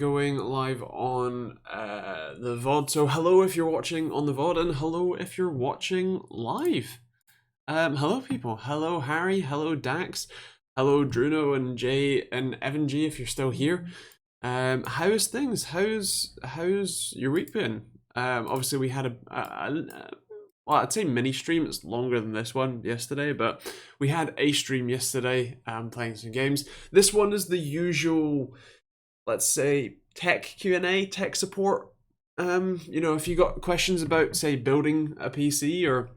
Going live on the VOD. So hello if you're watching on the VOD, and hello if you're watching live. Hello people. Hello Harry. Hello Dax. Hello Druno and Jay and Evan G if you're still here. How's things? How's your week been? Obviously we had well, I'd say mini stream. It's longer than this one yesterday, but we had a stream yesterday playing some games. This one is the usual, let's say, tech Q&A, tech support. If you got questions about, say, building a PC, or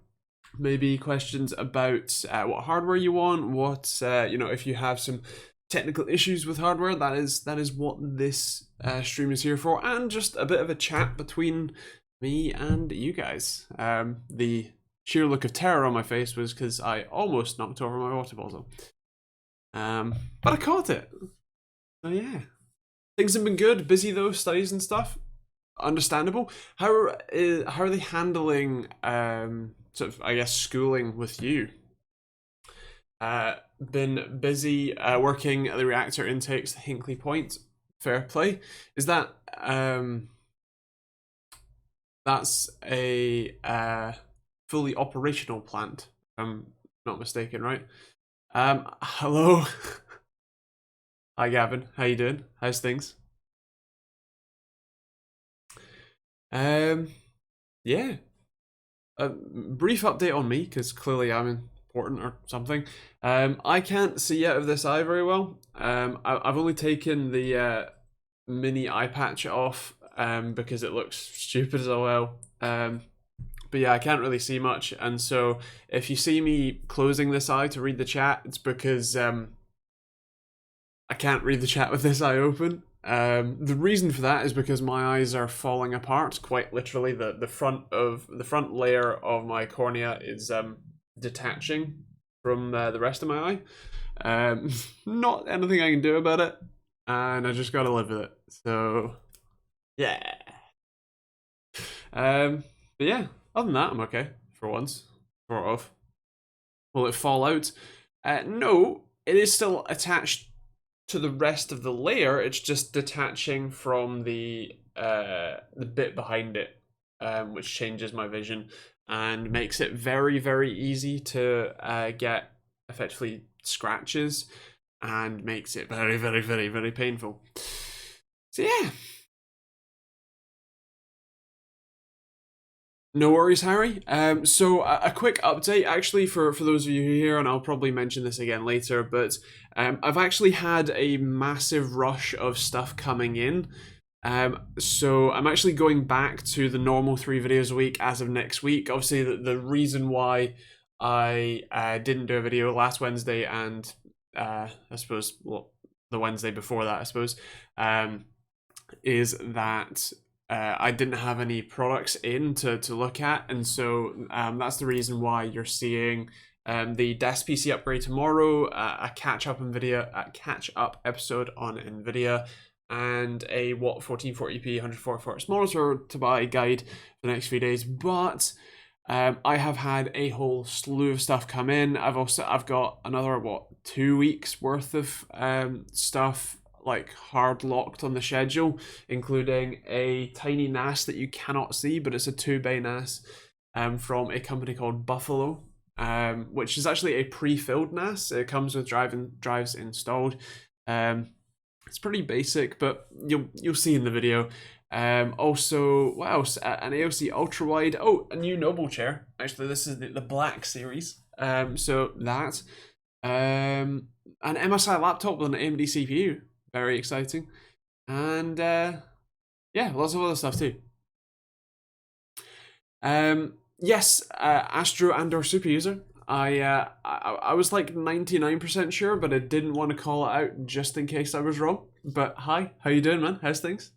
maybe questions about what hardware you want, if you have some technical issues with hardware, that is what this stream is here for, and just a bit of a chat between me and you guys. The sheer look of terror on my face was because I almost knocked over my water bottle. But I caught it. So yeah. Things have been good. Busy though, studies and stuff. Understandable. How are they handling sort of, I guess, schooling with you? Been busy working at the reactor intakes, Hinkley Point. Fair play. Is that that's a fully operational plant? If I'm not mistaken, right? Hello. Hi Gavin, how you doing? How's things? Yeah. A brief update on me, because clearly I'm important or something. I can't see out of this eye very well. I've only taken the mini eye patch off because it looks stupid as well. But yeah, I can't really see much, and so if you see me closing this eye to read the chat, it's because I can't read the chat with this eye open. The reason for that is because my eyes are falling apart, quite literally. The front layer of my cornea is detaching from the rest of my eye. Not anything I can do about it, and I just gotta live with it. So yeah. But yeah, other than that, I'm okay for once, sort of. Will it fall out? No, it is still attached to the rest of the layer. It's just detaching from the bit behind it, which changes my vision and makes it very, very easy to get effectively scratches, and makes it very, very, very, very painful. So yeah. No worries, Harry. So a quick update, actually, for those of you who are here, and I'll probably mention this again later, but I've actually had a massive rush of stuff coming in. So I'm actually going back to the normal 3 videos a week as of next week. Obviously, the reason why I didn't do a video last Wednesday, and I suppose, well, the Wednesday before that, I suppose, is that I didn't have any products in to look at, and so that's the reason why you're seeing the desk PC upgrade tomorrow, a catch up episode on Nvidia, and a what 1440p 144 Hz monitor to buy guide for the next few days. But I have had a whole slew of stuff come in. I've got another 2 weeks worth of stuff like hard locked on the schedule, including a tiny NAS that you cannot see, but it's a 2-bay NAS from a company called Buffalo, which is actually a pre-filled NAS. It comes with drives installed. It's pretty basic, but you'll see in the video. Also, what else? An AOC ultra wide. Oh, a new Noble chair. Actually, this is the Black series. So that. An MSI laptop with an AMD CPU. Very exciting. And yeah, lots of other stuff too. Yes, Astro and/or Super User. I was like 99% sure, but I didn't want to call it out just in case I was wrong. But hi, how you doing, man? How's things?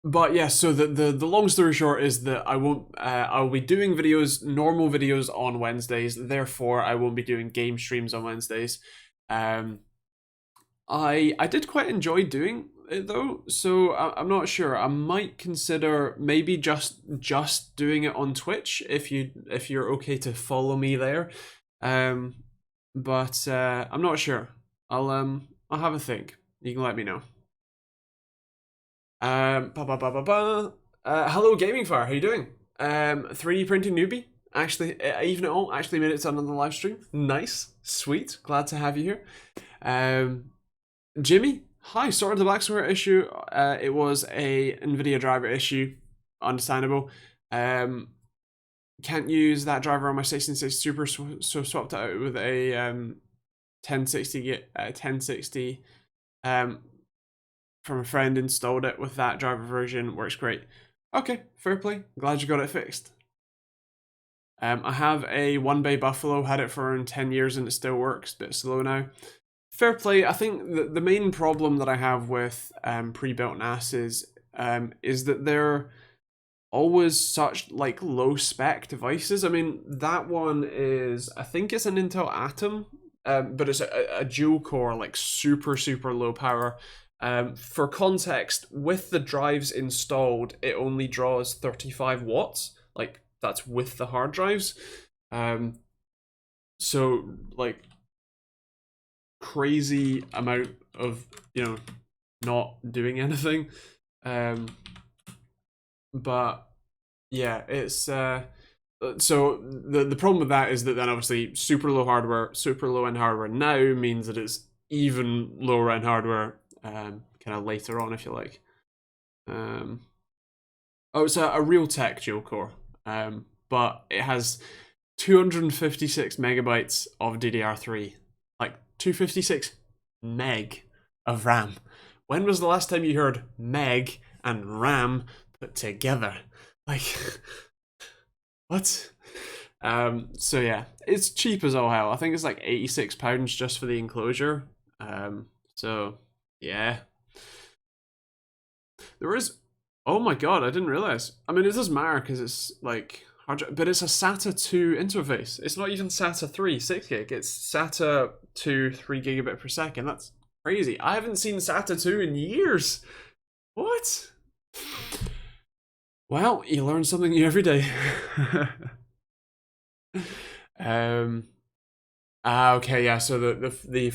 But yeah, so the long story short is that I'll be doing normal videos on Wednesdays. Therefore, I won't be doing game streams on Wednesdays. I did quite enjoy doing it though, so I'm not sure. I might consider maybe just doing it on Twitch if you're okay to follow me there. But I'm not sure. I'll have a think. You can let me know. Hello Gaming Fire, how you doing? 3D printing newbie. Actually, even at all, actually made it to another live stream. Nice, sweet, glad to have you here. Jimmy, hi. Sorted the Blacksware issue. It was a NVIDIA driver issue. Understandable. Can't use that driver on my 1660 Super, so swapped it out with a 1060 from a friend, installed it with that driver version, works great. Okay, fair play. Glad you got it fixed. I have a 1-bay Buffalo, had it for around 10 years and it still works, bit slow now. Fair play. I think the main problem that I have with pre-built NAS is that they're always such like low spec devices. I mean, that one is, I think it's an Intel Atom, but it's a dual core, like super low power. For context, with the drives installed, it only draws 35 watts. Like, that's with the hard drives. So, like, crazy amount of, not doing anything. But, yeah, it's... so the problem with that is that then obviously super low end hardware now means that it's even lower end hardware kind of later on, if you like. Oh, it's a Realtek dual core, but it has 256 megabytes of DDR3, like 256 meg of RAM. When was the last time you heard meg and RAM put together? Like, what? So yeah, it's cheap as all hell. I think it's like £86 just for the enclosure. So yeah, there is. Oh my god, I didn't realize. I mean, it doesn't matter because it's like hard, but it's a SATA 2 interface. It's not even SATA 3 6 gig. It's SATA 2 3 gigabit per second. That's crazy. I haven't seen SATA 2 in years. What? Well, you learn something new every day. Okay, yeah. So the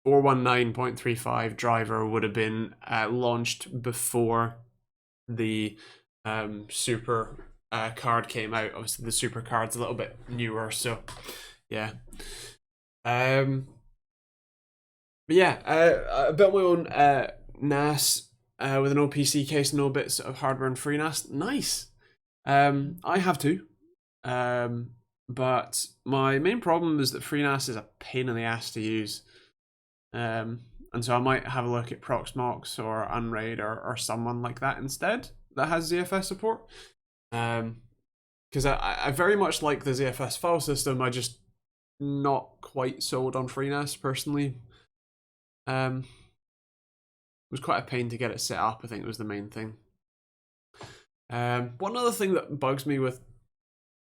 419.35 driver would have been launched before the super card came out. Obviously, the super card's a little bit newer, so yeah. But yeah, I built my own NAS with an OPC case, no bits of hardware and free NAS. Nice. I have too. But my main problem is that FreeNAS is a pain in the ass to use. And so I might have a look at Proxmox or Unraid or someone like that instead that has ZFS support. Because I very much like the ZFS file system, I just not quite sold on FreeNAS personally. It was quite a pain to get it set up, I think was the main thing. One other thing that bugs me with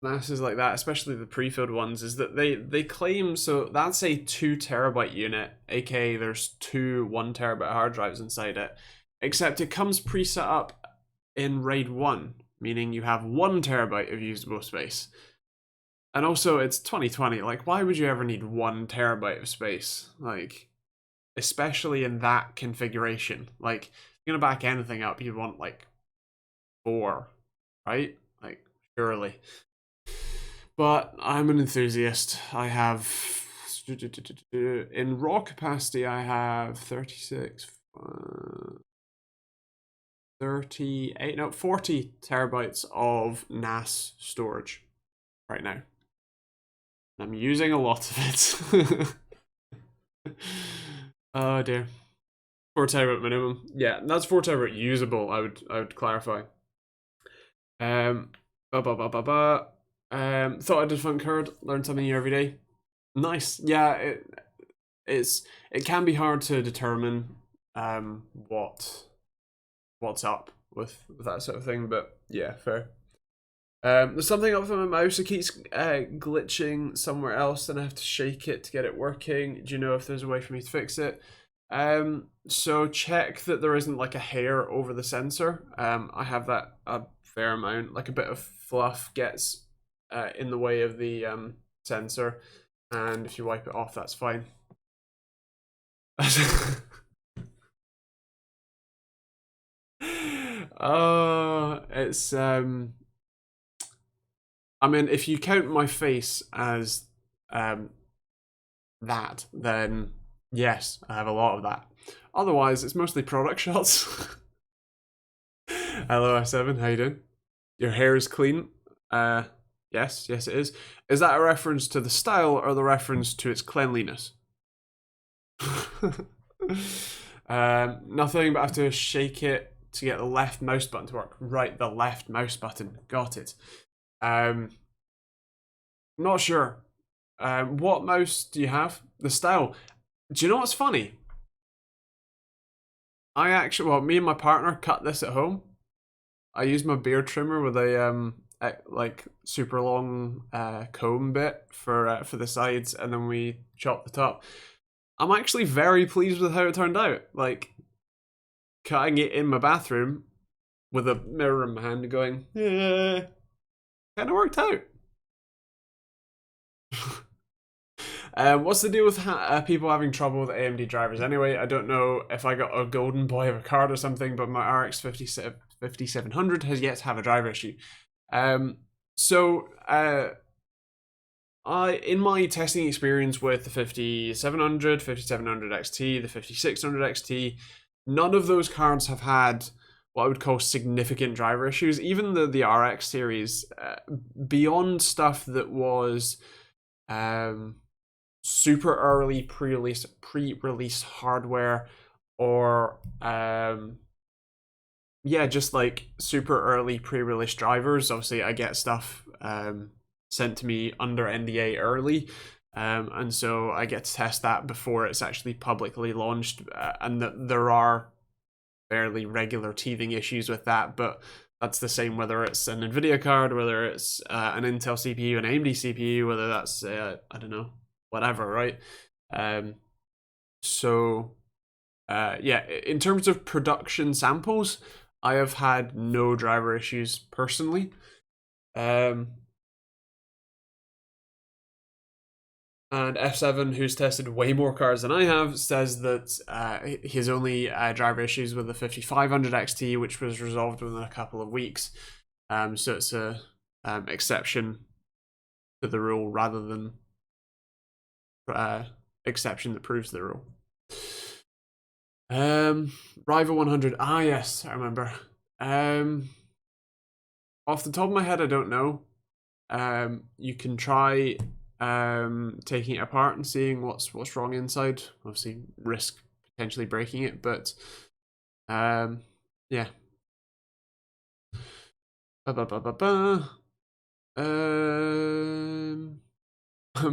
NASs like that, especially the pre-filled ones, is that they claim, so that's a 2 terabyte unit, aka there's two 1 terabyte hard drives inside it, except it comes pre-set up in RAID 1, meaning you have 1 terabyte of usable space. And also it's 2020, like why would you ever need 1 terabyte of space? Like, especially in that configuration. Like, if you're gonna back anything up, you'd want like 4, right? Like, surely. But I'm an enthusiast. I have, in raw capacity, I have 36, 38, no, 40 terabytes of NAS storage right now. I'm using a lot of it. Oh dear. 4 terabyte minimum. Yeah, that's 4 terabyte usable, I would clarify. Thought I did fun card, learn something new every day. Nice. Yeah, it can be hard to determine what's up with that sort of thing, but yeah, fair. There's something up with my mouse. It keeps glitching somewhere else, and I have to shake it to get it working. Do you know if there's a way for me to fix it? So check that there isn't like a hair over the sensor. I have that a fair amount, like a bit of fluff gets in the way of the sensor, and if you wipe it off, that's fine. Oh, it's I mean, if you count my face as um that, then yes, I have a lot of that. Otherwise, it's mostly product shots. Hello, F7. How you doing? Your hair is clean. Uh, yes, yes, it is. Is that a reference to the style or the reference to its cleanliness? Nothing, but I have to shake it to get the left mouse button to work. Right, the left mouse button. Got it. Um, Not sure. What mouse do you have? The style. Do you know what's funny? I actually, well, me and my partner cut this at home. I used my beard trimmer with a like super long comb bit for the sides, and then we chopped the top. I'm actually very pleased with how it turned out. Like cutting it in my bathroom with a mirror in my hand, going, yeah, kind of worked out. What's the deal with people having trouble with AMD drivers? Anyway, I don't know if I got a golden boy of a card or something, but my RX 5700 has yet to have a driver issue. So in my testing experience with the 5700, 5700 XT, the 5600 XT, none of those cards have had what I would call significant driver issues. Even the RX series, beyond stuff that was super early pre-release hardware, or yeah, just like super early pre-release drivers. Obviously, I get stuff sent to me under NDA early, and so I get to test that before it's actually publicly launched. And there are fairly regular teething issues with that, but that's the same whether it's an NVIDIA card, whether it's an Intel CPU, an AMD CPU, whether that's I don't know, whatever, right? So yeah, in terms of production samples, I have had no driver issues personally. And F7, who's tested way more cars than I have, says that his only driver issues with the 5500 XT, which was resolved within a couple of weeks. So it's a exception to the rule rather than exception that proves the rule. Rival 100. Ah, yes, I remember. Off the top of my head, I don't know. You can try taking it apart and seeing what's wrong inside. Obviously, risk potentially breaking it, but yeah.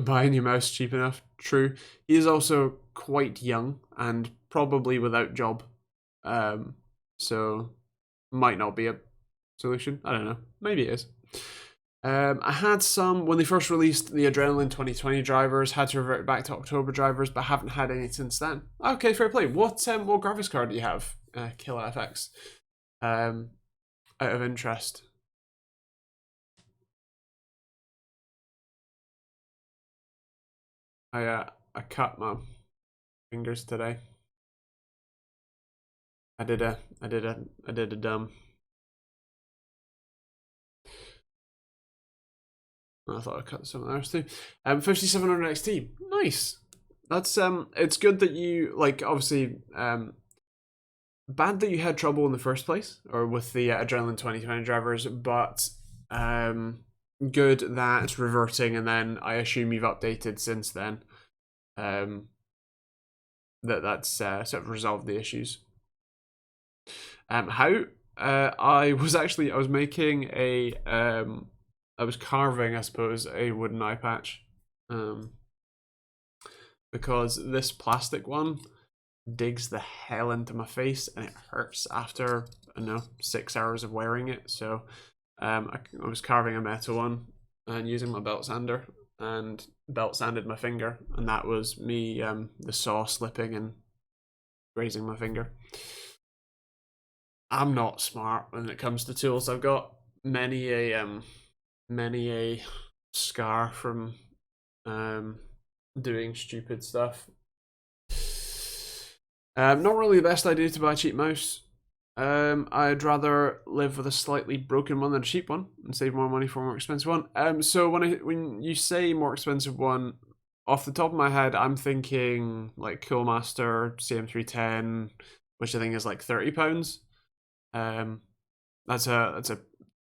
Buying your mouse cheap enough. True. He is also quite young and probably without job. So might not be a solution. I don't know. Maybe it is. I had some when they first released the Adrenaline 2020 drivers, had to revert back to October drivers, but haven't had any since then. Okay, fair play. What graphics card do you have? Killer FX. Out of interest. I cut my fingers today. I did a dumb. I thought I cut something else too. 5700 XT, nice. That's it's good that you like. Obviously, bad that you had trouble in the first place, or with the Adrenaline 2020 drivers, but good that it's reverting, and then I assume you've updated since then. That's sort of resolved the issues. How? I was making a I was carving, I suppose, a wooden eye patch. Because this plastic one digs the hell into my face and it hurts after, I don't know, 6 hours of wearing it. So I was carving a metal one and using my belt sander, and belt sanded my finger, and that was me the saw slipping and grazing my finger. I'm not smart when it comes to tools. I've got many a scar from doing stupid stuff. Not really the best idea to buy a cheap mouse. I'd rather live with a slightly broken one than a cheap one and save more money for a more expensive one. So when you say more expensive one, off the top of my head, I'm thinking like Coolmaster CM310, which I think is like £30. Um, that's a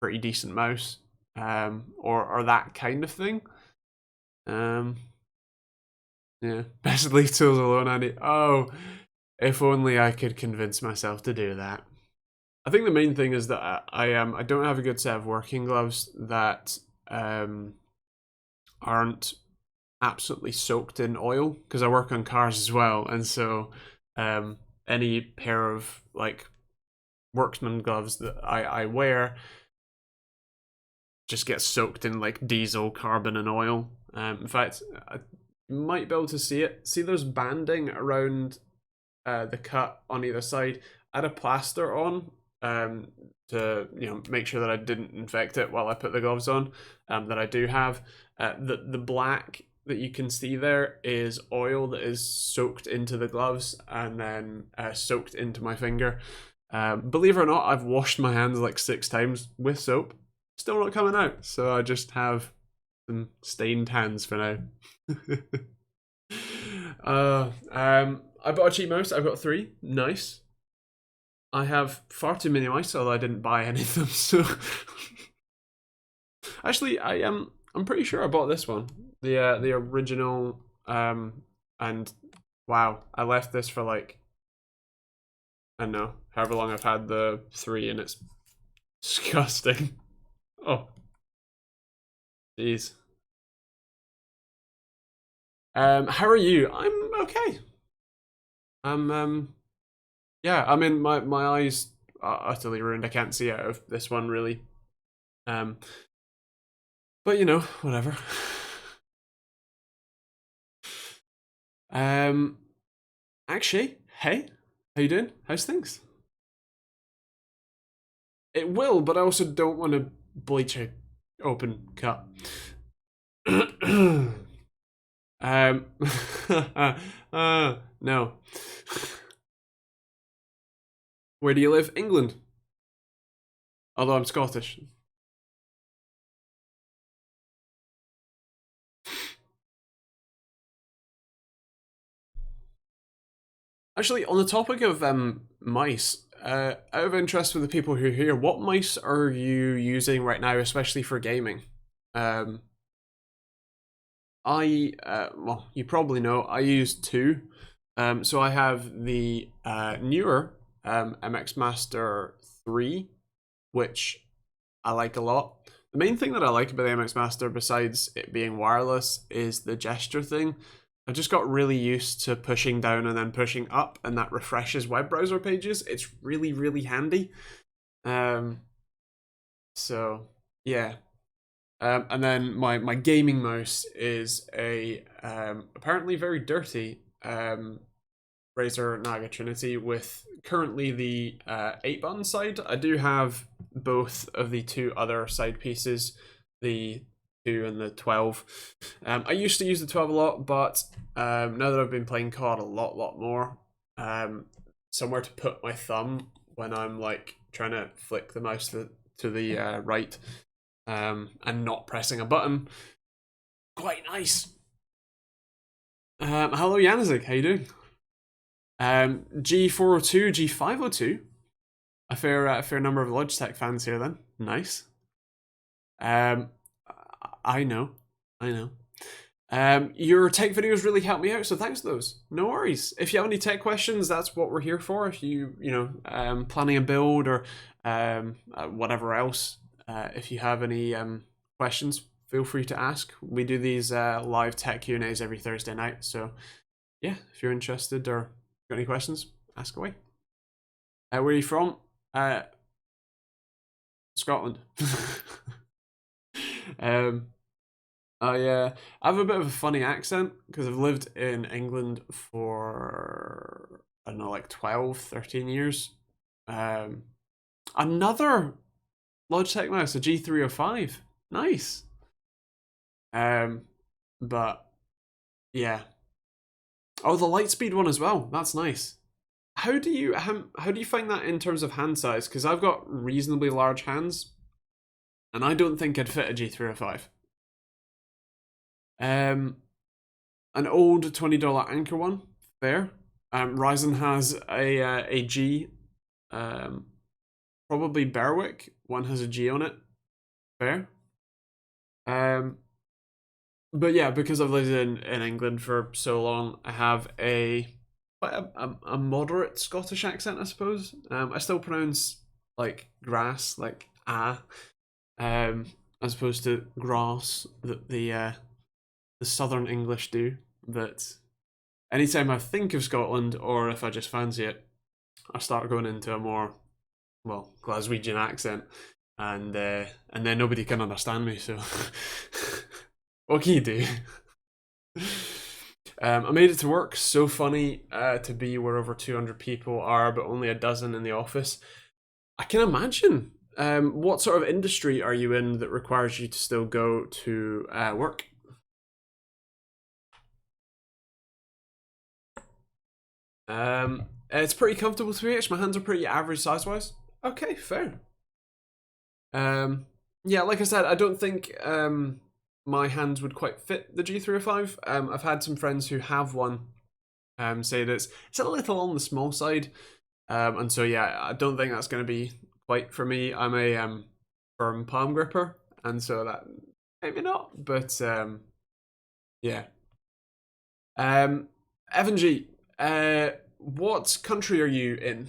pretty decent mouse. Or that kind of thing. Um, yeah, best leave tools alone, Andy. Oh, if only I could convince myself to do that. I think the main thing is that I don't have a good set of working gloves that aren't absolutely soaked in oil because I work on cars as well, and so any pair of like workman gloves that I wear just gets soaked in like diesel, carbon, and oil. In fact, I might be able to see it. See, there's banding around the cut on either side. I had a plaster on to make sure that I didn't infect it while I put the gloves on. That I do have. The black that you can see there is oil that is soaked into the gloves and then soaked into my finger. Believe it or not, I've washed my hands like 6 times with soap. Still not coming out, so I just have some stained hands for now. I bought a cheap mouse. I've got 3. Nice. I have far too many mice, although I didn't buy any of them. So actually, I'm pretty sure I bought this one, the original. And wow, I left this for like I don't know however long I've had the 3, and it's disgusting. Oh, jeez. How are you? I'm okay. Yeah. I mean, my eyes are utterly ruined. I can't see out of this one really. Um, but whatever. Um, actually, hey, how you doing? How's things? It will, but I also don't want to bleach a open cut. No. Where do you live? England. Although I'm Scottish. Actually, on the topic of mice, out of interest for the people who are here, what mice are you using right now, especially for gaming? Um, well, you probably know, I use 2. So I have the newer MX Master 3, which I like a lot. The main thing that I like about the MX Master, besides it being wireless, is the gesture thing. I just got really used to pushing down and then pushing up, and that refreshes web browser pages. It's really, really handy. Um, so yeah. And then my gaming mouse is a apparently very dirty Razer Naga Trinity with currently the 8-button side. I do have both of the 2 other side pieces, the 2 and the 12. I used to use the 12 a lot, but now that I've been playing COD a lot more, somewhere to put my thumb when I'm like trying to flick the mouse to the right and not pressing a button. Quite nice. Hello, Yannick. How you doing? G402, G502. A fair number of Logitech fans here then. Nice. Um, I know. I know. Your tech videos really help me out, so thanks for those. No worries. If you have any tech questions, that's what we're here for. If planning a build or whatever else, if you have any questions, feel free to ask. We do these live tech Q&As every Thursday night, so yeah, if you're interested or got any questions, ask away. Where are you from? Scotland. I have a bit of a funny accent because I've lived in England for I don't know, like 12, 13 years. Um, Another Logitech mouse, a G305. Nice. Um, but yeah. Oh, the Lightspeed one as well. That's nice. how do you find that in terms of hand size? Because I've got reasonably large hands, and I don't think I'd fit a G305. An old $20 Anchor one, fair. Ryzen has a G, probably Berwick. One has a G on it, fair. But yeah, because I've lived in England for so long, I have quite a moderate Scottish accent, I suppose. I still pronounce like grass, like as opposed to grass that the Southern English do. But anytime I think of Scotland, or if I just fancy it, I start going into a more, well, Glaswegian accent, and then nobody can understand me. So what can you do? I made it to work. So funny to be where over 200 people are, but only a dozen in the office. I can imagine. What sort of industry are you in that requires you to still go to work? It's pretty comfortable to reach. My hands are pretty average size wise. Okay, fair. Yeah, like I said, I don't think my hands would quite fit the G305. I've had some friends who have one say that it's a little on the small side. And so yeah, I don't think that's going to be quite for me. I'm a firm palm gripper, and so that maybe not. But yeah. Evan G, what country are you in?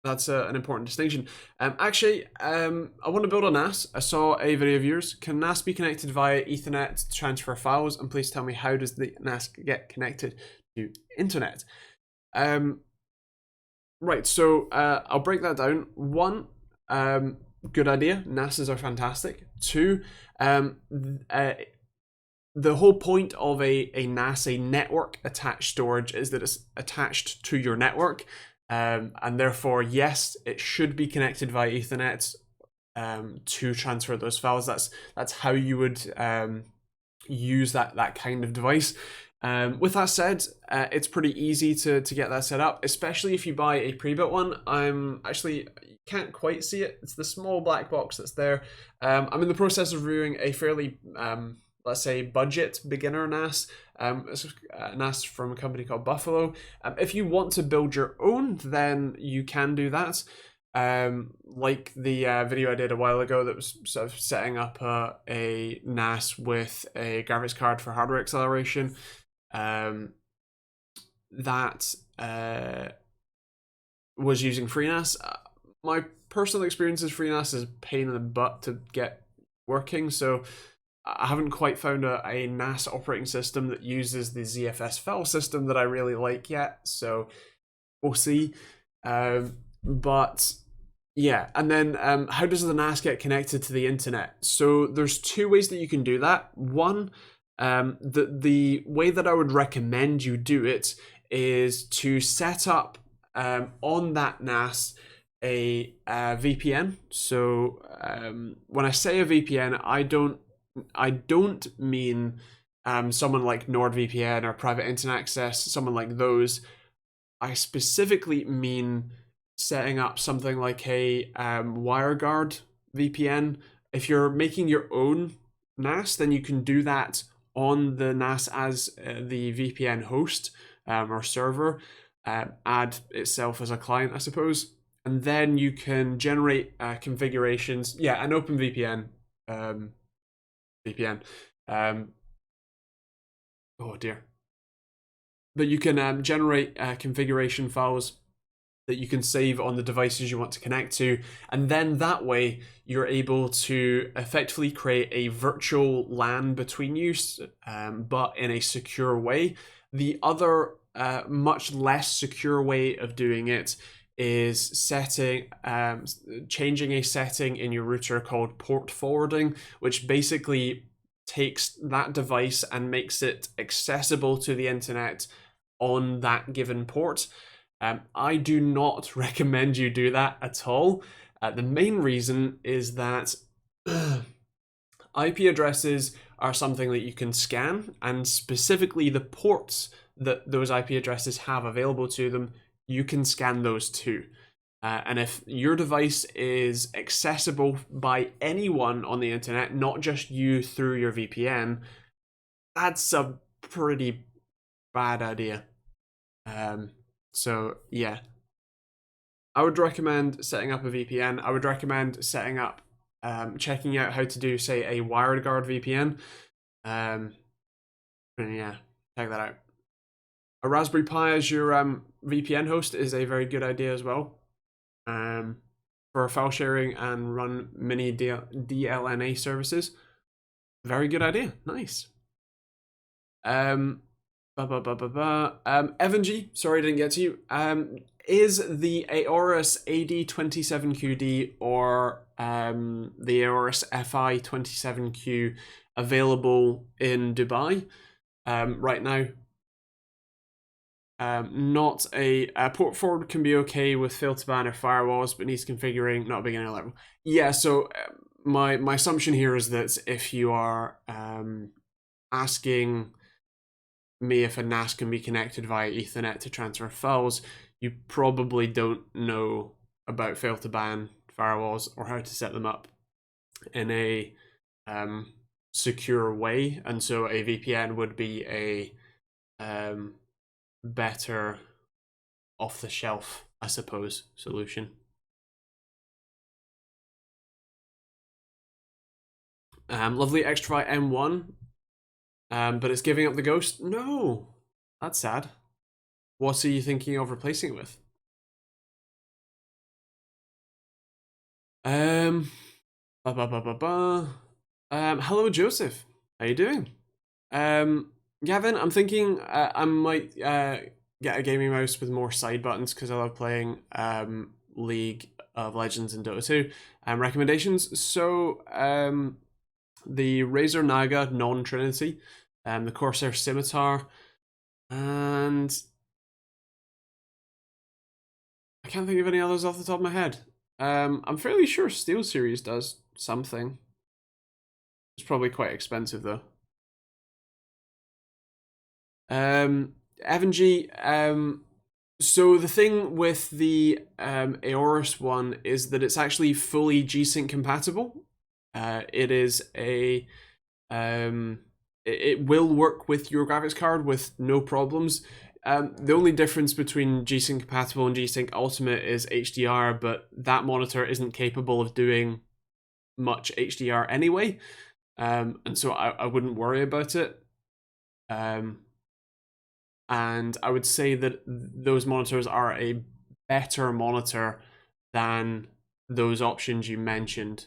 That's an important distinction. Actually, I want to build a NAS. I saw a video of yours. Can NAS be connected via Ethernet to transfer files? And please tell me, how does the NAS get connected to internet? Right, so I'll break that down. One, good idea. NASs are fantastic. Two, the whole point of a NAS, a network attached storage, is that it's attached to your network. And therefore, yes, it should be connected via Ethernet to transfer those files. That's how you would use that kind of device. With that said, it's pretty easy to get that set up, especially if you buy a pre-built one. You can't quite see it. It's the small black box that's there. I'm in the process of reviewing a fairly let's say budget beginner NAS. It's a NAS from a company called Buffalo. If you want to build your own, then you can do that. Like the video I did a while ago that was sort of setting up a NAS with a graphics card for hardware acceleration. That was using FreeNAS. My personal experience is FreeNAS is a pain in the butt to get working, so I haven't quite found a NAS operating system that uses the ZFS file system that I really like yet, so we'll see. But yeah, and then how does the NAS get connected to the internet? So there's two ways that you can do that. One, the way that I would recommend you do it is to set up on that NAS a VPN. So when I say a VPN, I don't mean someone like NordVPN or Private Internet Access, someone like those. I specifically mean setting up something like a WireGuard VPN. If you're making your own NAS, then you can do that on the NAS as the VPN host or server, add itself as a client, I suppose. And then you can generate configurations. Yeah, an OpenVPN. VPN. Oh dear. But you can generate configuration files that you can save on the devices you want to connect to, and then that way you're able to effectively create a virtual LAN between you, but in a secure way. The other much less secure way of doing it is changing a setting in your router called port forwarding, which basically takes that device and makes it accessible to the internet on that given port. I do not recommend you do that at all. The main reason is that IP addresses are something that you can scan, and specifically the ports that those IP addresses have available to them, you can scan those too. And if your device is accessible by anyone on the internet, not just you through your VPN, that's a pretty bad idea. So yeah, I would recommend setting up a VPN. I would recommend setting up, checking out how to do, say, a WireGuard VPN. And yeah, check that out. A Raspberry Pi as your VPN host is a very good idea as well. For file sharing and run mini DLNA services. Very good idea. Nice. Evan G, sorry I didn't get to you. Is the Aorus AD27QD or the Aorus FI27Q available in Dubai right now? Not a port forward can be okay with filter ban or firewalls, but needs configuring, not beginner level. Yeah, so my assumption here is that if you are asking me if a NAS can be connected via Ethernet to transfer files, you probably don't know about filter ban firewalls or how to set them up in a secure way, and so a VPN would be a better off-the-shelf, I suppose, solution. Lovely Extravite M1, but it's giving up the ghost. No, that's sad. What are you thinking of replacing it with? Hello, Joseph. How you doing? Gavin, I'm thinking I might get a gaming mouse with more side buttons because I love playing League of Legends and Dota 2. Recommendations. So the Razer Naga Non-Trinity, the Corsair Scimitar, and I can't think of any others off the top of my head. I'm fairly sure SteelSeries does something. It's probably quite expensive though. Evan G, so the thing with the Aorus one is that it's actually fully G-Sync compatible. It is a it will work with your graphics card with no problems. The only difference between G-Sync compatible and G-Sync Ultimate is HDR, but that monitor isn't capable of doing much HDR anyway, and so I wouldn't worry about it. And I would say that those monitors are a better monitor than those options you mentioned.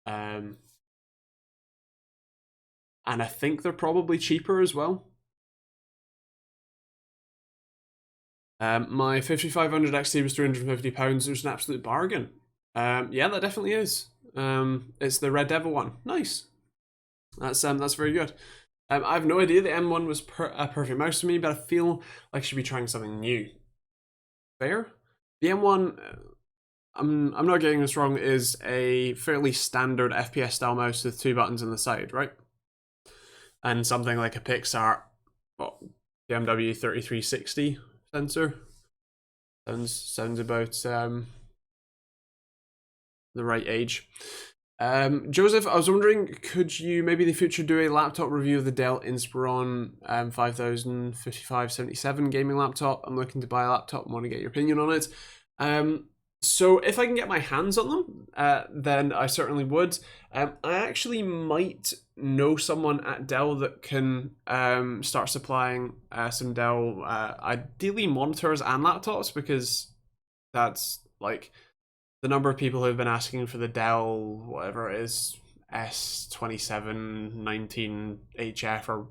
And I think they're probably cheaper as well. My 5500 XT was £350. It was an absolute bargain. Yeah, that definitely is. It's the Red Devil one. Nice. That's very good. I have no idea the M1 was a perfect mouse for me, but I feel like I should be trying something new. Fair? The M1, I'm not getting this wrong, is a fairly standard FPS style mouse with 2 buttons on the side, right? And something like a Pixar, BMW 3360 sensor. Sounds about the right age. Joseph, I was wondering, could you maybe in the future do a laptop review of the Dell Inspiron 5577 gaming laptop? I'm looking to buy a laptop and want to get your opinion on it. So if I can get my hands on them, then I certainly would. I actually might know someone at Dell that can start supplying some Dell, ideally monitors and laptops, because that's like the number of people who have been asking for the Dell, whatever it is, S2719HF or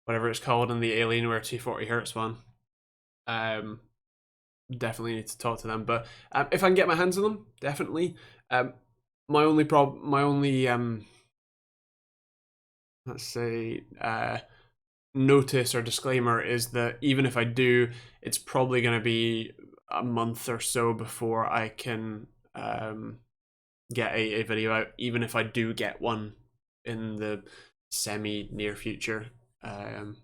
whatever it's called, and the Alienware 240Hz one. Definitely need to talk to them. But if I can get my hands on them, definitely. My only let's say notice or disclaimer is that even if I do, it's probably going to be a month or so before I can get a video out, even if I do get one in the semi near future. So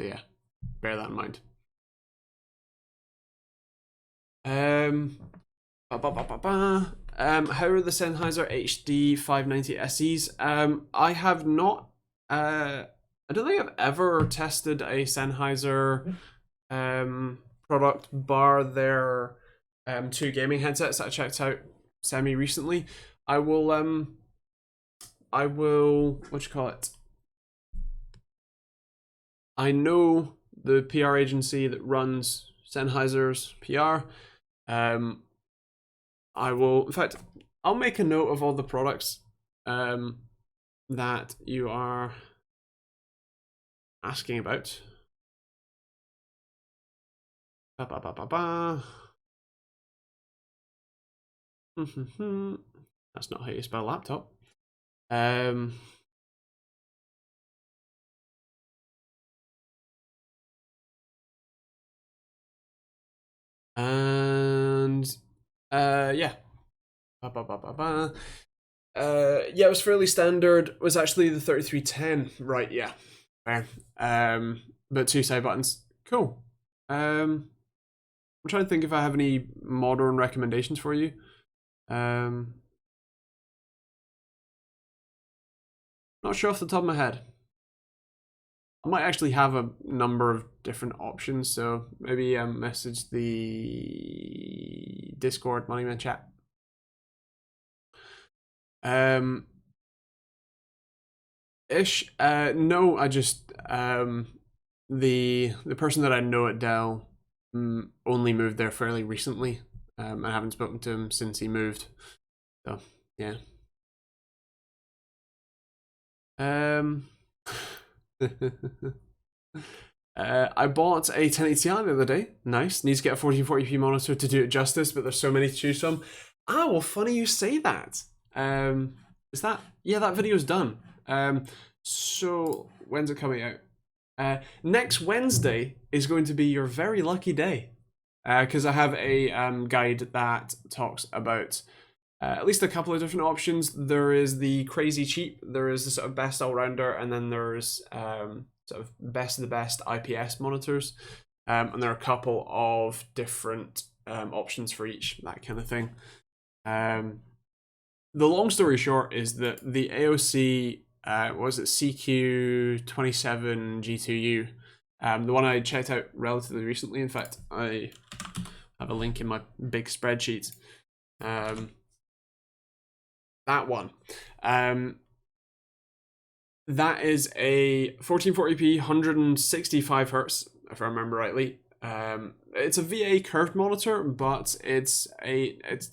yeah, bear that in mind. How are the Sennheiser HD 590 SEs? I have not. I don't think I've ever tested a Sennheiser product bar their two gaming headsets that I checked out semi recently. I will what you call it? I know the PR agency that runs Sennheiser's PR. I will, in fact, I'll make a note of all the products that you are asking about. That's not how you spell laptop. And yeah. Yeah, it was fairly standard. It was actually the 3310, right? Yeah, fair. But two side buttons, cool. I'm trying to think if I have any modern recommendations for you. Not sure off the top of my head. I might actually have a number of different options, so maybe message the Discord Moneyman chat. No, I just the person that I know at Dell only moved there fairly recently. I haven't spoken to him since he moved, so yeah. I bought a 1080 Ti the other day. Nice. Needs to get a 1440p monitor to do it justice, but there's so many to choose from. Ah, well, funny you say that. Is that? Yeah, that video's done. So when's it coming out? Next Wednesday is going to be your very lucky day, because I have a guide that talks about at least a couple of different options. There is the crazy cheap, there is the sort of best all-rounder, and then there's sort of best of the best IPS monitors. And there are a couple of different options for each, that kind of thing. The long story short is that the AOC, was it CQ27 G2U, the one I checked out relatively recently. In fact, I have a link in my big spreadsheet. That one. That is a 1440p 165 hertz, if I remember rightly. It's a VA curved monitor, but it's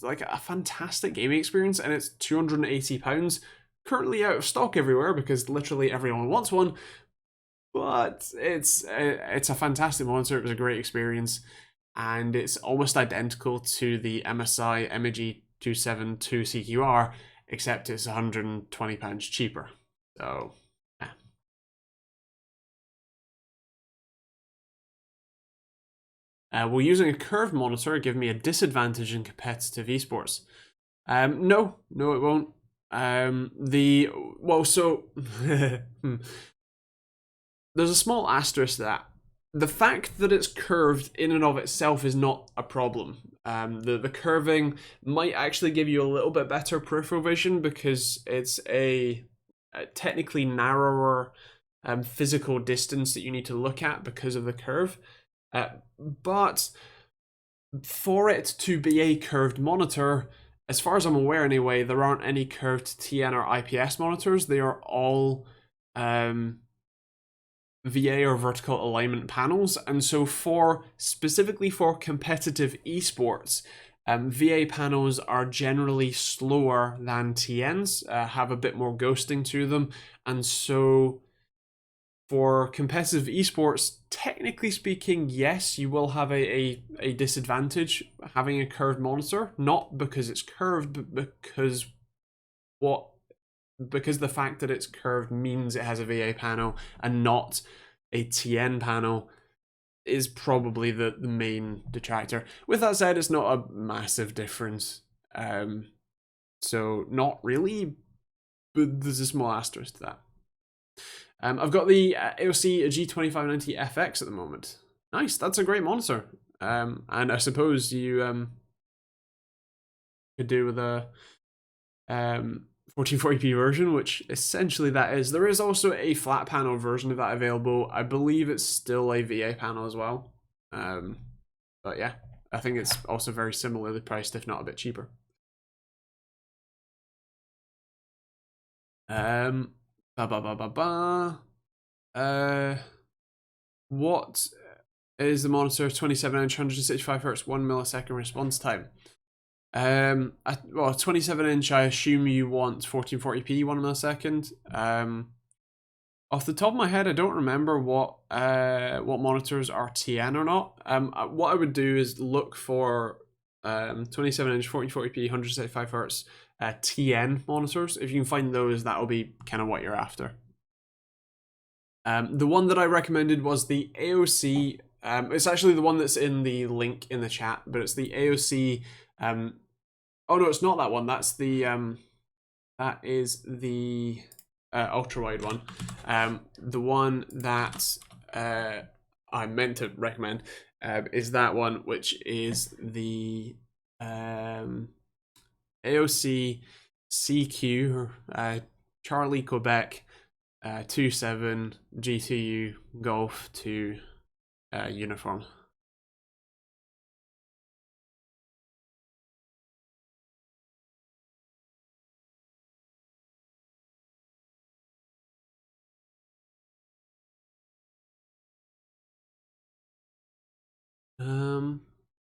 like a fantastic gaming experience, and it's £280. Currently out of stock everywhere because literally everyone wants one. But it's a fantastic monitor. It was a great experience, and it's almost identical to the MSI MEG 272 CQR, except it's £120 cheaper. So, yeah. Will using a curved monitor give me a disadvantage in competitive esports? No, it won't. There's a small asterisk to that. The fact that it's curved in and of itself is not a problem. The curving might actually give you a little bit better peripheral vision because it's a technically narrower physical distance that you need to look at because of the curve. But for it to be a curved monitor, as far as I'm aware anyway, there aren't any curved TN or IPS monitors. They are all VA or vertical alignment panels, and so specifically for competitive esports, VA panels are generally slower than TNs, have a bit more ghosting to them, and so for competitive esports, technically speaking, yes, you will have a disadvantage having a curved monitor, not because it's curved, but because the fact that it's curved means it has a VA panel and not a TN panel is probably the main detractor. With that said, it's not a massive difference. So not really, but there's a small asterisk to that. I've got the AOC G2590FX at the moment. Nice, that's a great monitor. And I suppose you could do with a 1440p version, which essentially that is. There is also a flat panel version of that available. I believe it's still a VA panel as well. But yeah, I think it's also very similarly priced, if not a bit cheaper. Ba ba ba ba ba. What is the monitor? 27-inch, 165 hertz, 1 millisecond response time. Well, 27-inch. I assume you want 1440p, 1 millisecond. Off the top of my head, I don't remember what monitors are TN or not. What I would do is look for 27-inch, 1440p, 165 hertz TN monitors. If you can find those, that'll be kind of what you're after. The one that I recommended was the AOC. It's actually the one that's in the link in the chat, but it's the AOC. Oh no, it's not that one. That's the that is the ultra wide one. The one that I meant to recommend is that one, which is the AOC CQ Charlie Quebec 27 GTU Golf 2 uniform.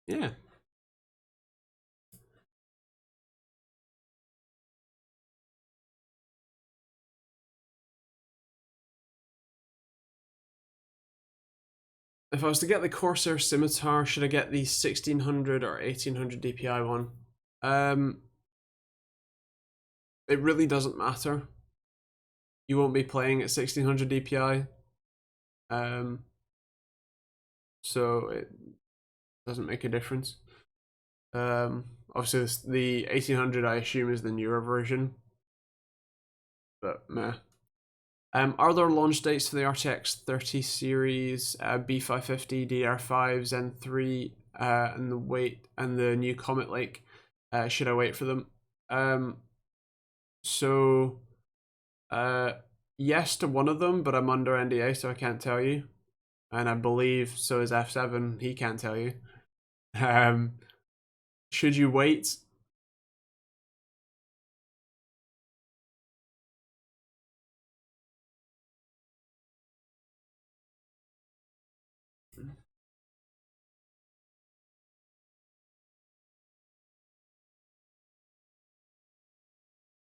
Yeah. If I was to get the Corsair Scimitar, should I get the 1600 or 1800 DPI one? It really doesn't matter. You won't be playing at 1600 DPI. So it doesn't make a difference. Obviously the 1800 I assume is the newer version, but meh. Are there launch dates for the RTX 30 series, B550, DDR5, Zen 3, and the new Comet Lake? Should I wait for them? Yes to one of them, but I'm under NDA, so I can't tell you. And I believe so is F7. He can't tell you. Should you wait?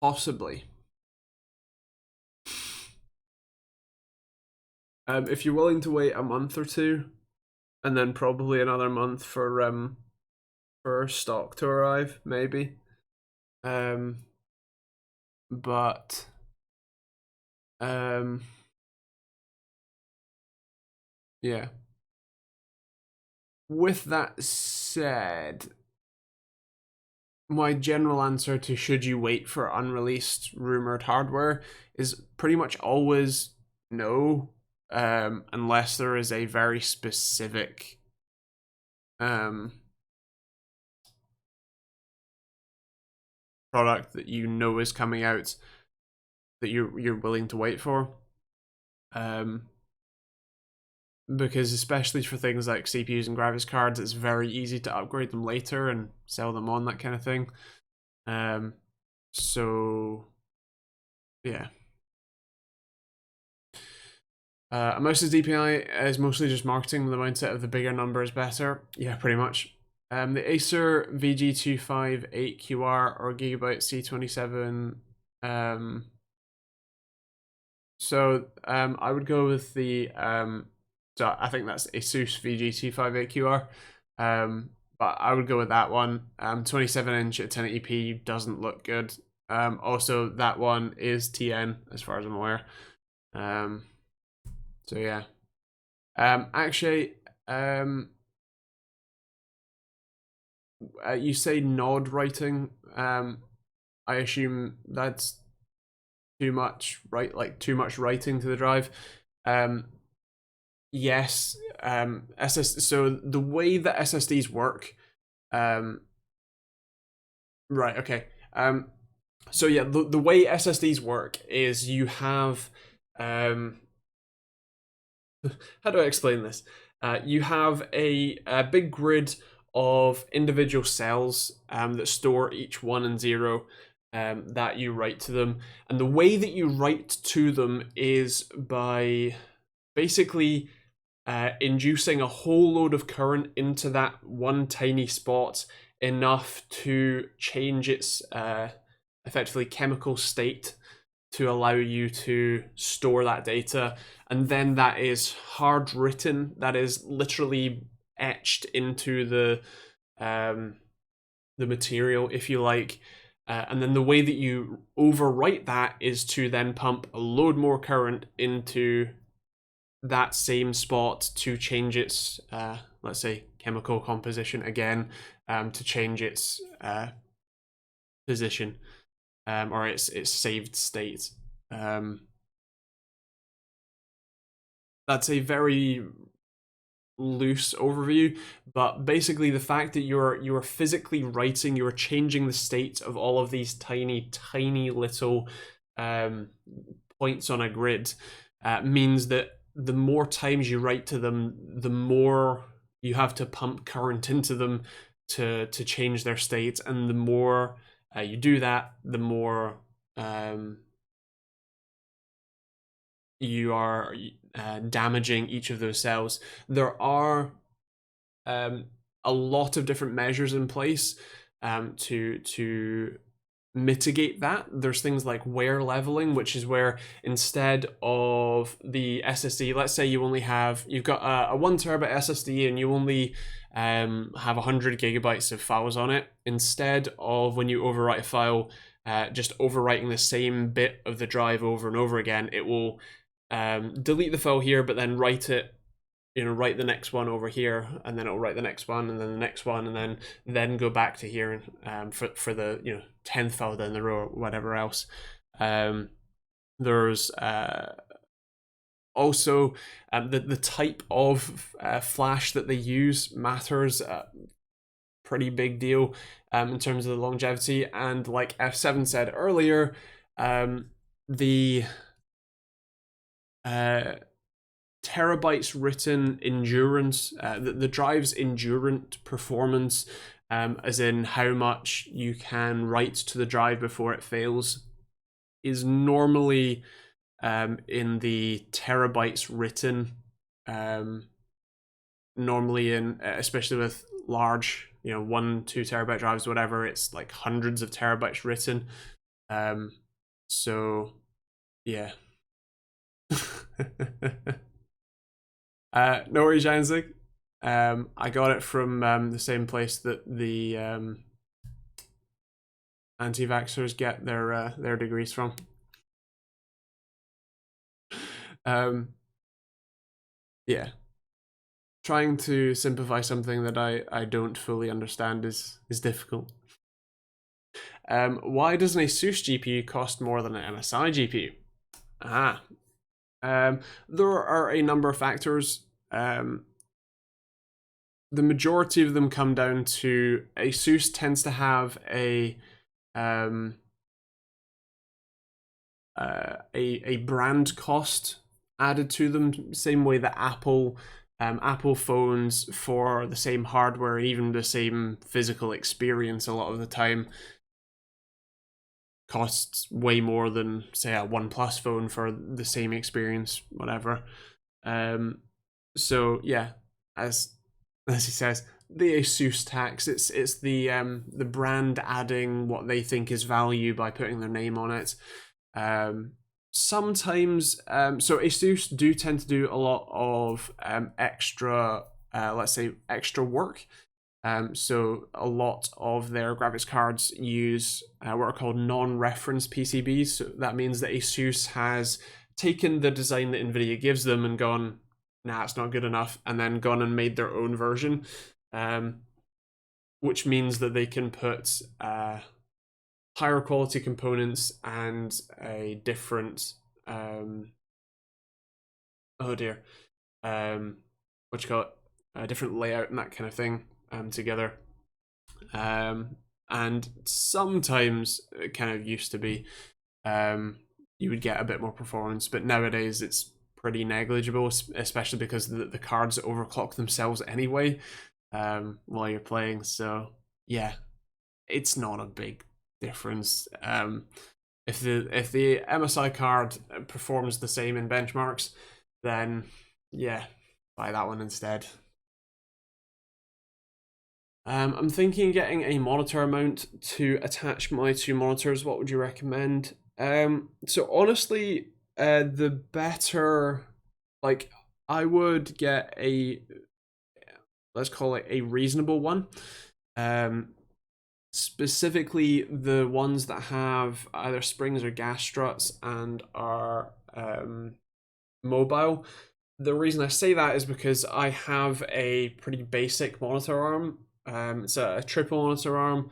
Possibly. If you're willing to wait a month or two, and then probably another month for stock to arrive, maybe. But yeah. With that said, my general answer to should you wait for unreleased rumored hardware is pretty much always no, unless there is a very specific product that you know is coming out that you're willing to wait for. Because especially for things like CPUs and graphics cards, it's very easy to upgrade them later and sell them on, that kind of thing. So yeah. Most DPI is mostly just marketing with the mindset of the bigger number is better. Yeah, pretty much. The Acer VG258QR or Gigabyte C27. I would go with the so I think that's Asus VG258QR. But I would go with that one. 27-inch at 1080p doesn't look good. Also, that one is TN as far as I'm aware. So yeah. Actually, you say nod writing. I assume that's too much, right? Like too much writing to the drive. Yes, so the way that SSDs work, um, right, okay. So yeah, the way SSDs work is you have, how do I explain this? You have a big grid of individual cells that store each one and zero that you write to them. And the way that you write to them is by basically inducing a whole load of current into that one tiny spot enough to change its effectively chemical state to allow you to store that data, and then that is hard written, that is literally etched into the material, if you like. And then the way that you overwrite that is to then pump a load more current into that same spot to change its, let's say, chemical composition again, to change its position, or its saved state. That's a very loose overview, but basically the fact that you're physically writing, you're changing the state of all of these tiny little points on a grid, means that the more times you write to them, the more you have to pump current into them to change their state, and the more you do that, the more you are damaging each of those cells. There are a lot of different measures in place to mitigate that. There's things like wear leveling, which is where instead of the SSD, let's say you've got a 1 terabyte SSD and you only have 100 gigabytes of files on it. Instead of, when you overwrite a file, just overwriting the same bit of the drive over and over again, it will delete the file here, but then write the next one over here, and then it'll write the next one, and then the next one, and then go back to here for the 10th file down the row or whatever else. There's also the type of flash that they use matters. Pretty big deal in terms of the longevity, and like F7 said earlier, the terabytes written endurance, the drive's endurant performance, as in how much you can write to the drive before it fails, is normally in the terabytes written. Normally, especially with large, 1-2 terabyte drives, whatever, it's like hundreds of terabytes written. So yeah. No worries, Janzik. I got it from the same place that the anti-vaxxers get their degrees from. Yeah. Trying to simplify something that I don't fully understand is difficult. Why does an ASUS GPU cost more than an MSI GPU? There are a number of factors. The majority of them come down to ASUS tends to have a brand cost added to them, same way that Apple phones, for the same hardware and even the same physical experience, a lot of the time costs way more than, say, a OnePlus phone for the same experience, whatever. So yeah, as he says, the ASUS tax. It's the brand adding what they think is value by putting their name on it. Sometimes, so ASUS do tend to do a lot of extra, let's say, extra work. So a lot of their graphics cards use what are called non-reference PCBs. So that means that ASUS has taken the design that NVIDIA gives them and gone, nah, it's not good enough, and then gone and made their own version, which means that they can put higher quality components and a different oh dear, what you call it, a different layout and that kind of thing together. And sometimes it kind of used to be you would get a bit more performance, but nowadays it's pretty negligible, especially because the cards overclock themselves anyway while you're playing. So yeah, it's not a big difference. If the MSI card performs the same in benchmarks, then yeah, buy that one instead. I'm thinking getting a monitor mount to attach my two monitors. What would you recommend? So honestly, the better, like, I would get a, let's call it a reasonable one. Specifically the ones that have either springs or gas struts and are mobile. The reason I say that is because I have a pretty basic monitor arm. It's a triple monitor arm.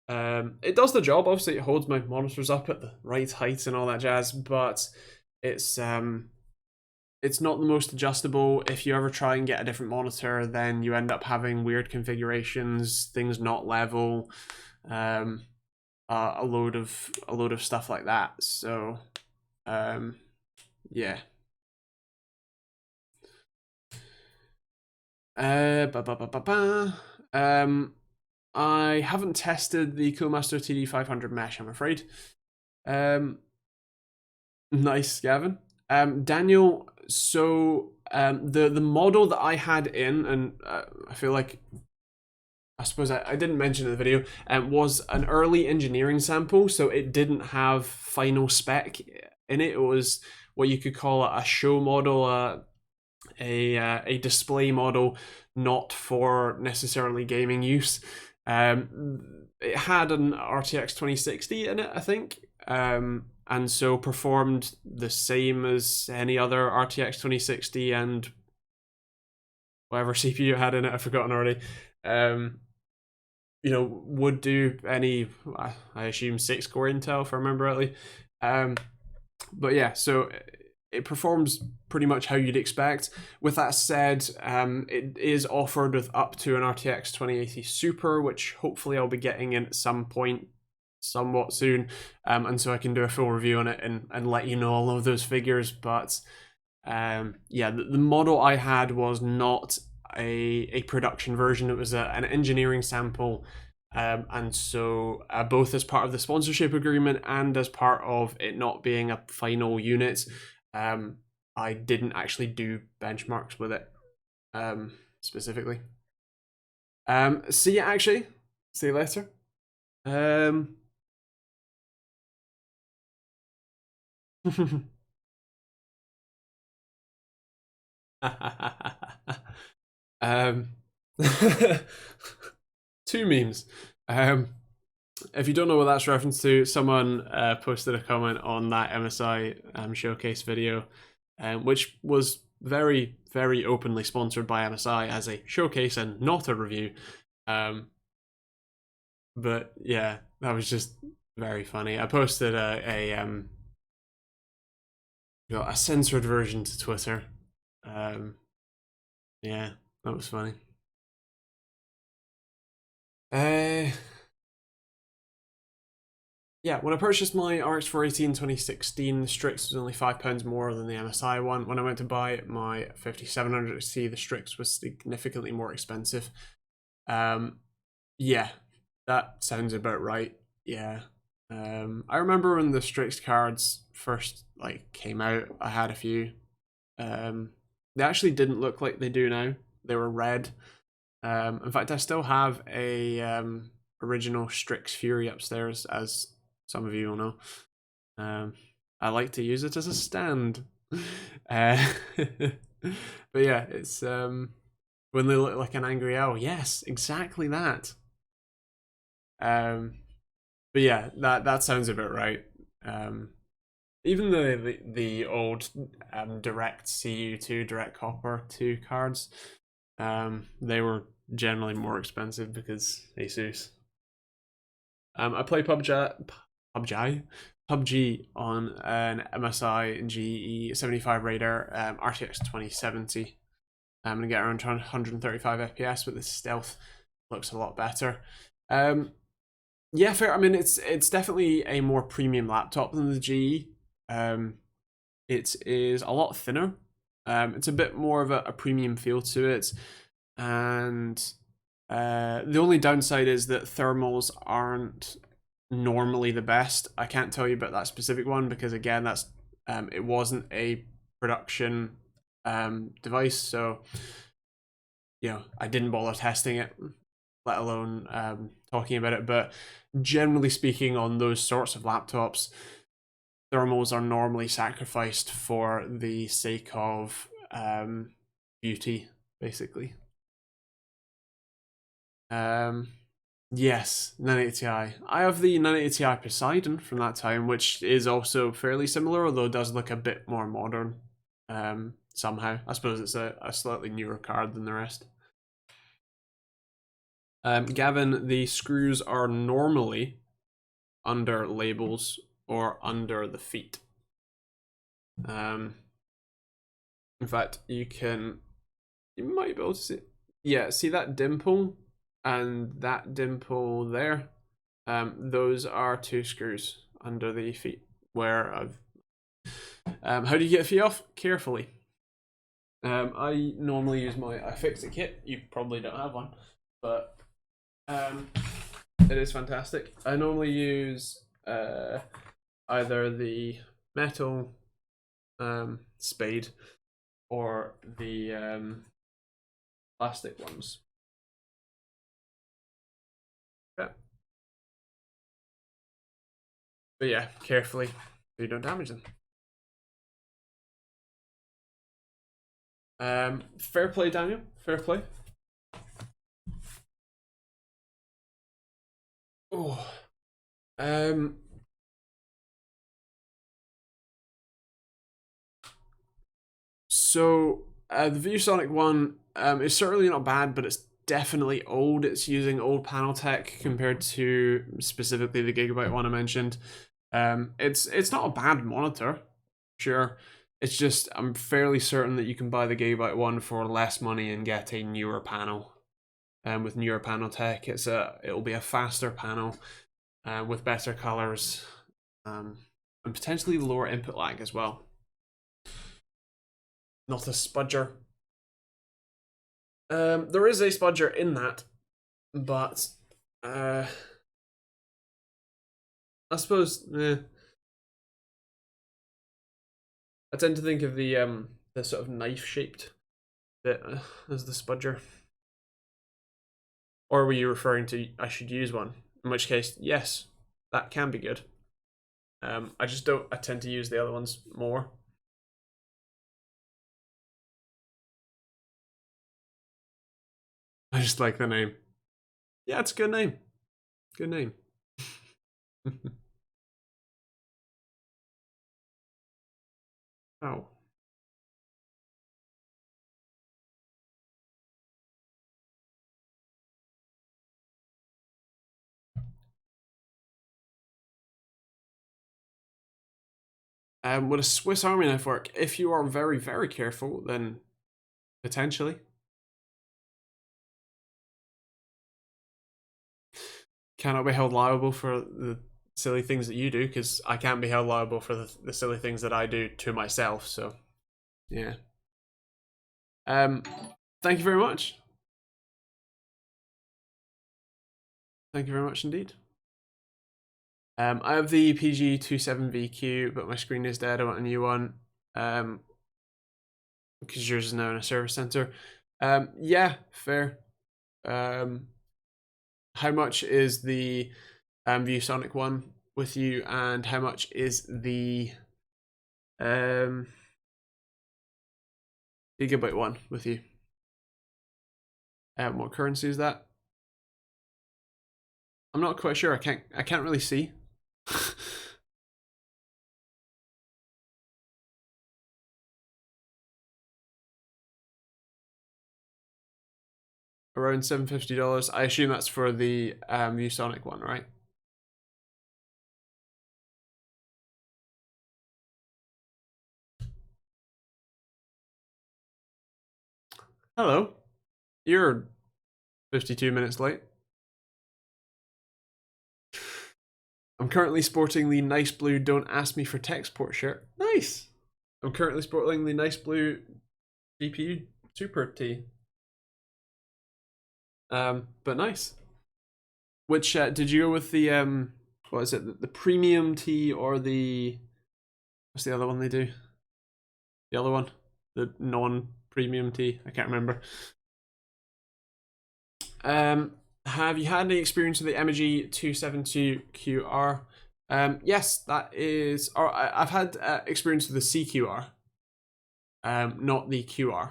It does the job. Obviously, it holds my monitors up at the right height and all that jazz, but it's not the most adjustable. If you ever try and get a different monitor, then you end up having weird configurations, things not level, a load of stuff like that. So, yeah. I haven't tested the Coolmaster TD500 mesh, I'm afraid. Nice, Gavin. Daniel, so the model that I had in, and I feel like, I suppose I didn't mention in the video, was an early engineering sample, so it didn't have final spec in it. It was what you could call a show model, a display model, not for necessarily gaming use. It had an RTX 2060 in it, I think, and so performed the same as any other RTX 2060 and whatever CPU it had in it, I've forgotten already. You know, would do any, I assume 6-core Intel if I remember rightly. But yeah, so it performs pretty much how you'd expect. With that said, it is offered with up to an RTX 2080 Super, which hopefully I'll be getting in at some point somewhat soon, and so I can do a full review on it and let you know all of those figures. But yeah, the model I had was not a production version. It was an engineering sample. And so both as part of the sponsorship agreement and as part of it not being a final unit, I didn't actually do benchmarks with it specifically. See you actually. See you later. um, two memes. If you don't know what that's reference to, someone posted a comment on that MSI showcase video, which was very, very openly sponsored by MSI as a showcase and not a review. But yeah, that was just very funny. I posted a censored version to Twitter. Yeah, that was funny. Yeah, when I purchased my RX 480 in 2016, the Strix was only £5 more than the MSI one. When I went to buy my 5700XT, the Strix was significantly more expensive. Yeah, that sounds about right. Yeah. I remember when the Strix cards first came out, I had a few. They actually didn't look like they do now. They were red. In fact, I still have a original Strix Fury upstairs, as some of you will know. I like to use it as a stand. But yeah, it's when they look like an angry owl. Yes, exactly that. But yeah, that sounds about right. Even the old direct CU2, direct copper 2 cards, they were generally more expensive because ASUS. I play PUBG PUBG on an MSI GE 75 Raider RTX 2070. I'm gonna get around 135 FPS, but the stealth looks a lot better. Yeah, fair. I mean, it's definitely a more premium laptop than the GE. It is a lot thinner. It's a bit more of a premium feel to it, and the only downside is that thermals aren't normally the best. I can't tell you about that specific one because again, that's it wasn't a production device, so I didn't bother testing it, let alone talking about it. But generally speaking, on those sorts of laptops, thermals are normally sacrificed for the sake of beauty, basically. Yes, 980 Ti. I have the 980 Ti Poseidon from that time, which is also fairly similar, although it does look a bit more modern. Somehow, I suppose it's a slightly newer card than the rest. Gavin, the screws are normally under labels or under the feet. In fact, you might be able to see. Yeah, see that dimple and that dimple there. Those are two screws under the feet. Where I've. How do you get a feet off? Carefully. I normally use my iFixit kit. You probably don't have one, but it is fantastic. I normally use either the metal spade or the plastic ones. Yeah. But yeah, carefully so you don't damage them. Fair play, Daniel. Fair play. Oh. So the ViewSonic one is certainly not bad, but it's definitely old. It's using old panel tech compared to specifically the Gigabyte one I mentioned. It's not a bad monitor, sure. It's just I'm fairly certain that you can buy the Gigabyte one for less money and get a newer panel. With newer panel tech, it'll be a faster panel with better colors, and potentially lower input lag as well. Not a spudger. There is a spudger in that, but I suppose I tend to think of the sort of knife shaped bit as the spudger. Or were you referring to I should use one? In which case, yes, that can be good. I just don't. I tend to use the other ones more. I just like the name. Yeah, it's a good name. Good name. Oh. Would a Swiss Army knife work? If you are very, very careful, then potentially. Cannot be held liable for the silly things that you do, because I can't be held liable for the silly things that I do to myself, so yeah. Thank you very much. Thank you very much indeed. I have the PG27VQ, but my screen is dead. I want a new one. Because yours is now in a service center. Yeah, fair. How much is the ViewSonic one with you, and how much is the Gigabyte one with you? What currency is that? I'm not quite sure. I can't really see. Around $750. I assume that's for the ViewSonic one, right? Hello. You're 52 minutes late. I'm currently sporting the nice blue Don't Ask Me for Tech Support shirt. Nice. I'm currently sporting the nice blue GPU Super tee. But nice. Which did you go with the what is it? The premium tee or the what's the other one they do? The other one, the non-premium tee. I can't remember. Have you had any experience with the Emoji 272QR? Yes, that is. Or I've had experience with the CQR, not the QR.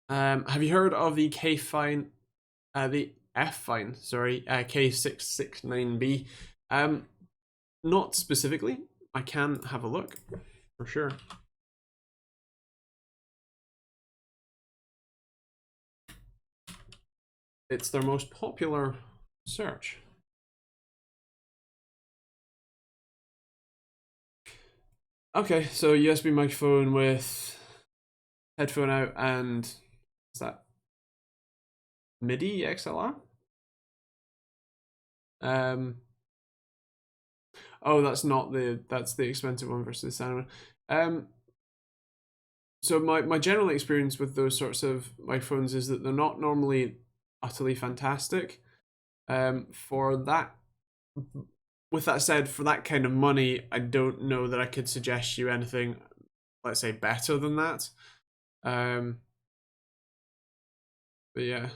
Have you heard of the K fine, the F fine? Sorry, K669B. Not specifically. I can have a look for sure. It's their most popular search. Okay, so USB microphone with headphone out and what's that? MIDI XLR? Oh, that's the expensive one versus the standard one. So my general experience with those sorts of microphones is that they're not normally utterly fantastic. For that, with that said, for that kind of money, I don't know that I could suggest you anything, let's say, better than that. But yeah.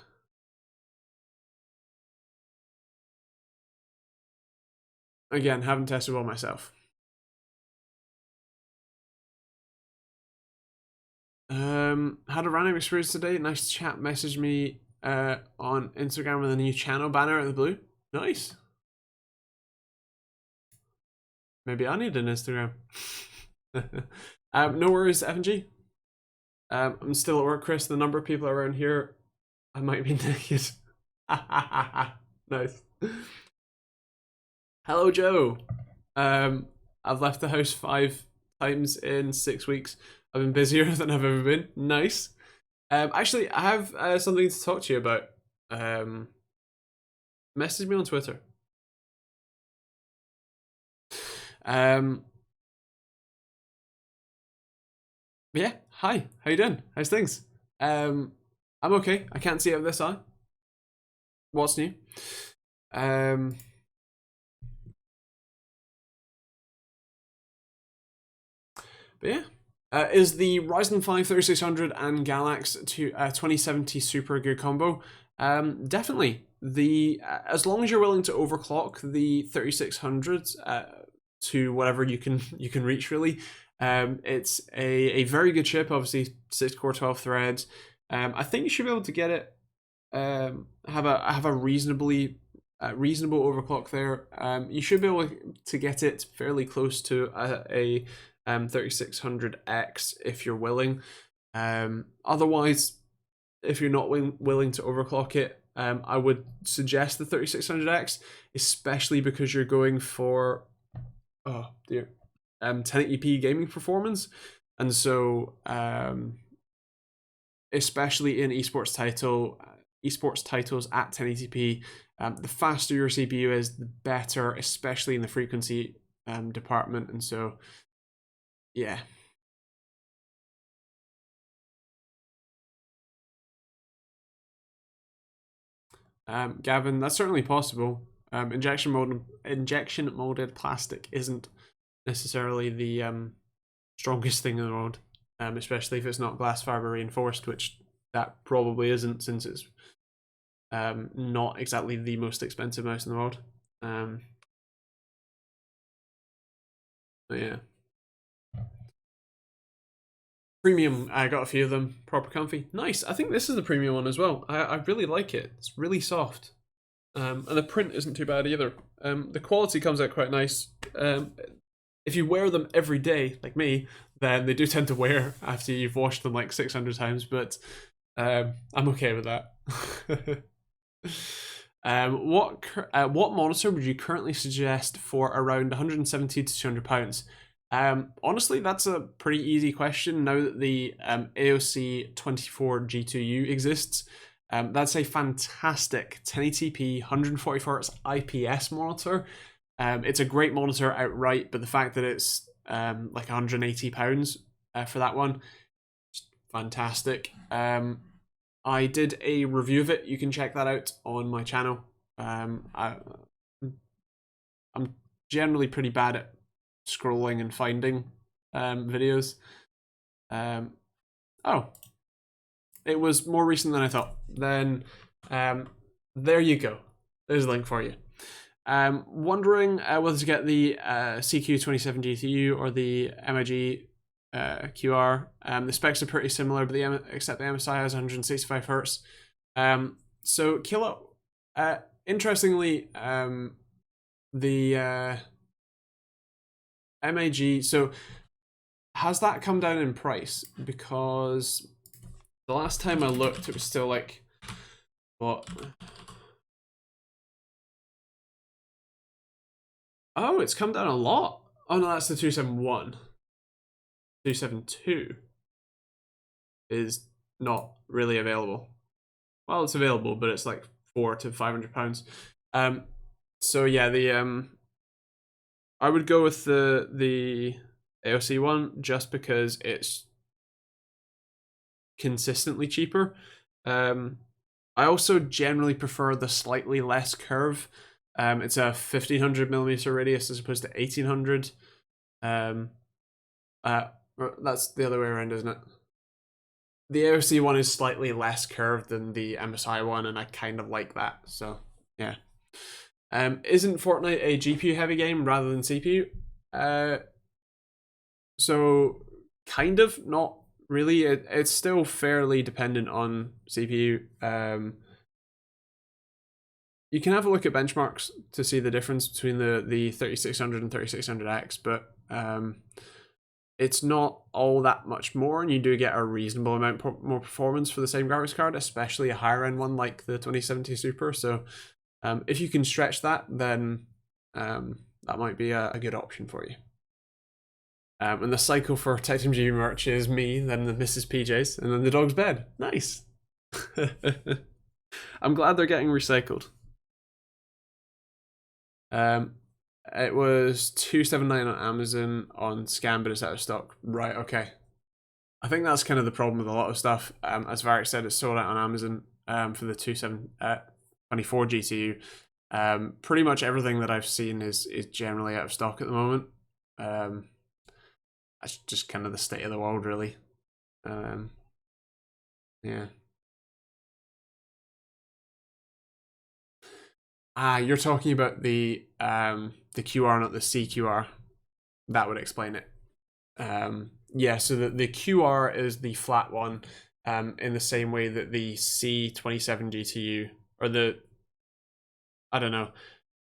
Again, haven't tested one myself. Had a random experience today. Nice chat messaged me on Instagram with a new channel banner out of the blue. Nice. Maybe I need an Instagram. No worries, FNG. I'm still at work, Chris. The number of people around here, I might be naked. Nice. Hello, Joe. I've left the house 5 times in 6 weeks. I've been busier than I've ever been. Nice. Actually, I have something to talk to you about. Message me on Twitter. Yeah. Hi. How you doing? How's things? I'm okay. I can't see out of this eye. What's new? But yeah. Is the Ryzen 5 3600 and Galax 2070 Super a good combo? Definitely. As long as you're willing to overclock the 3600 to whatever you can reach, really. It's a very good chip. Obviously, 6-core, 12 threads. I think you should be able to get it. Have a reasonable overclock there. You should be able to get it fairly close to a 3600X if you're willing. Otherwise, if you're not willing to overclock it, I would suggest the 3600X, especially because you're going for 1080p gaming performance, and so especially in esports titles at 1080p, the faster your CPU is, the better, especially in the frequency department, and so yeah. Gavin, that's certainly possible. Injection molded plastic isn't necessarily the strongest thing in the world, especially if it's not glass fiber reinforced, which that probably isn't, since it's not exactly the most expensive mouse in the world. But yeah. Premium, I got a few of them. Proper comfy. Nice. I think this is the premium one as well. I really like it. It's really soft. And the print isn't too bad either. The quality comes out quite nice. If you wear them every day, like me, then they do tend to wear after you've washed them like 600 times, but I'm okay with that. What monitor would you currently suggest for around 170 to 200 pounds? Honestly, that's a pretty easy question now that the AOC 24G2U exists. That's a fantastic 1080p 144 Hz IPS monitor. It's a great monitor outright, but the fact that it's like £180 for that one, fantastic. I did a review of it. You can check that out on my channel. I'm generally pretty bad at scrolling and finding videos. Oh, it was more recent than I thought. Then there you go. There's a link for you. Wondering whether to get the CQ27 GTU or the MIG QR. The specs are pretty similar, but except the MSI has 165 Hz. So Kilo, interestingly, the MIG, so has that come down in price? Because the last time I looked, it was still like, what? Oh, it's come down a lot. Oh no, that's the 271. 272 is not really available. Well, it's available, but it's like £400 to £500. So yeah, the I would go with the AOC one just because it's consistently cheaper. I also generally prefer the slightly less curve. It's a 1500mm radius as opposed to 1800. That's the other way around, isn't it? The AOC one is slightly less curved than the MSI one, and I kind of like that. So yeah. Isn't Fortnite a GPU heavy game rather than CPU? So kind of, not really. It's still fairly dependent on CPU. You can have a look at benchmarks to see the difference between the 3600 and 3600X, but it's not all that much more, and you do get a reasonable amount more performance for the same graphics card, especially a higher end one like the 2070 Super. So if you can stretch that, then that might be a good option for you. And the cycle for TechteamGB merch is me, then the Mrs. PJs, and then the dog's bed. Nice. I'm glad they're getting recycled. It was $279 on Amazon on scan, but it's out of stock. Right, okay. I think that's kind of the problem with a lot of stuff. As Varric said, it's sold out on Amazon for the 24 GTU. Pretty much everything that I've seen is generally out of stock at the moment. That's just kind of the state of the world, really. Yeah. You're talking about the QR, not the CQR. That would explain it. Yeah, so the QR is the flat one, in the same way that the C27 GTU, or I don't know.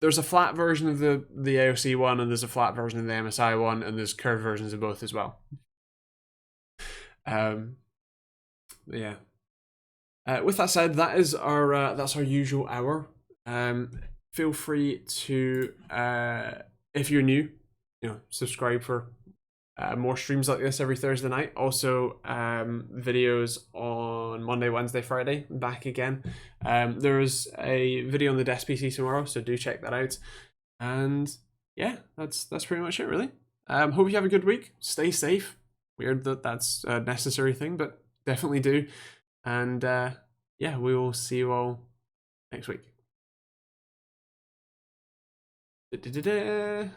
There's a flat version of the AOC one, and there's a flat version of the MSI one, and there's curved versions of both as well. Yeah. With that said, that's our usual hour. Feel free to, if you're new, subscribe for more streams like this every Thursday night. Also, videos on Monday, Wednesday, Friday, back again. There's a video on the Desk PC tomorrow, so do check that out. And yeah, that's pretty much it, really. Hope you have a good week. Stay safe. Weird that that's a necessary thing, but definitely do. And yeah, we will see you all next week. Da-da-da-da.